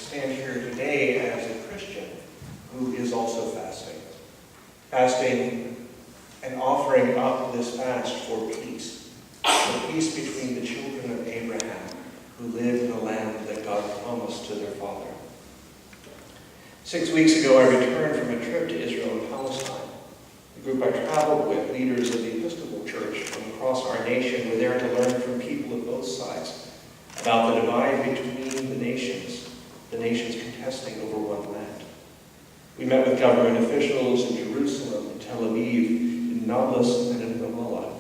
stand here today as a Christian who is also fasting. Fasting and offering up this fast for peace between the children of Abraham who lived in a land that God promised to their father. 6 weeks ago, I returned from a trip to Israel and Palestine. The group I traveled with, leaders of the Episcopal Church from across our nation, were there to learn from people of both sides about the divide between the nations contesting over one land. We met with government officials in Jerusalem, in Tel Aviv, in Nablus, and in Ramallah.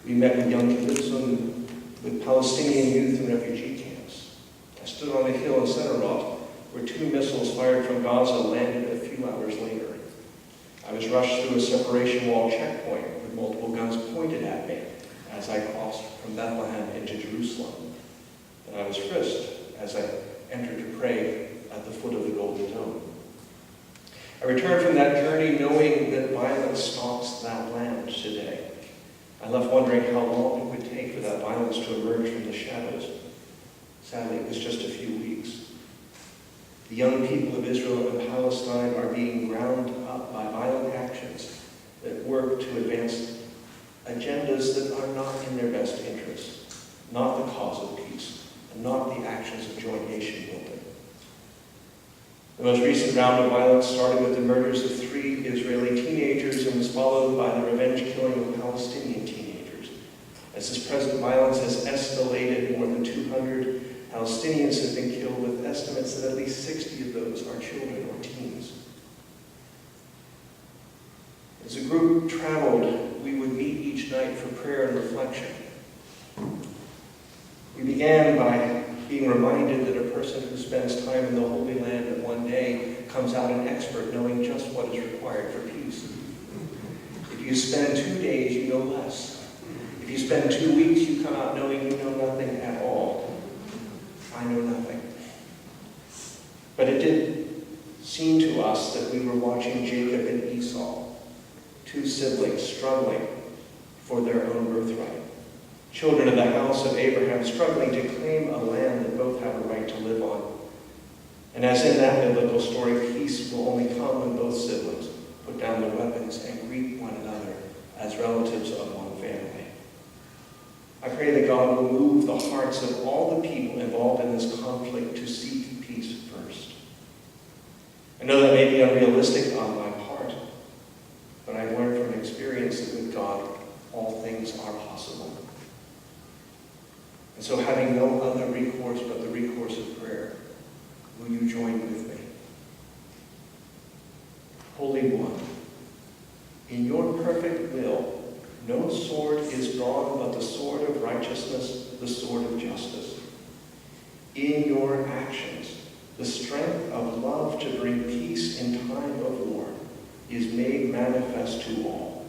We met with young kibbutzim, with Palestinian youth in refugee camps. I stood on a hill in Sderot where 2 missiles fired from Gaza landed a few hours later. I was rushed through a separation wall checkpoint with multiple guns pointed at me as I crossed from Bethlehem into Jerusalem. And I was frisked as I entered to pray at the foot of the Golden Dome. I returned from that journey knowing that violence stalks that land today. I left wondering how long it would take for that violence to emerge from the shadows. Sadly, it was just a few weeks. The young people of Israel and Palestine are being ground up by violent actions that work to advance agendas that are not in their best interest, not the cause of peace, and not the actions of joint nation building. The most recent round of violence started with the murders of 3 Israeli teenagers and was followed by the revenge killing of Palestinian teenagers. As this present violence has escalated, more than 200 Palestinians have been killed, with estimates that at least 60 of those are children or teens. As a group traveled, we would meet each night for prayer and reflection. We began by being reminded that a person who spends time in the Holy Land in one day comes out an expert, knowing just what is required for peace. If you spend 2 days, you know less. If you spend 2 weeks, you come out knowing you know nothing at all. I know nothing. But it did seem to us that we were watching Jacob and Esau, 2 siblings struggling for their own birthright. Children of the house of Abraham struggling to claim a land that both have a right to live on. And as in that biblical story, peace will only come when both siblings put down their weapons and greet one another as relatives of one family. I pray that God will move the hearts of all the people involved in this conflict to seek peace first. I know that may be unrealistic on my part, but I've learned from experience that with God, all things are possible. And so, having no other recourse but the recourse of prayer, will you join with me? Holy One, in your perfect will, no sword is drawn but the sword of righteousness, the sword of justice. In your actions, the strength of love to bring peace in time of war is made manifest to all.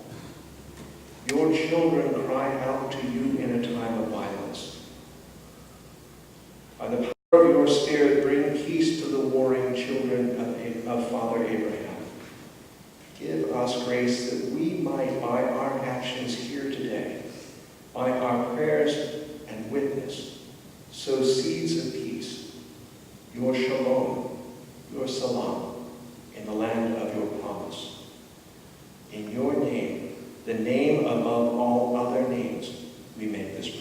Your children cry out to you in a time of violence. By the power of your Spirit, bring peace to the warring children of Father Abraham. Give us grace that we might, by our actions here today, by our prayers and witness, sow seeds of peace, your shalom, your salam, in the land of your promise. In your name, the name above all other names, we make this prayer.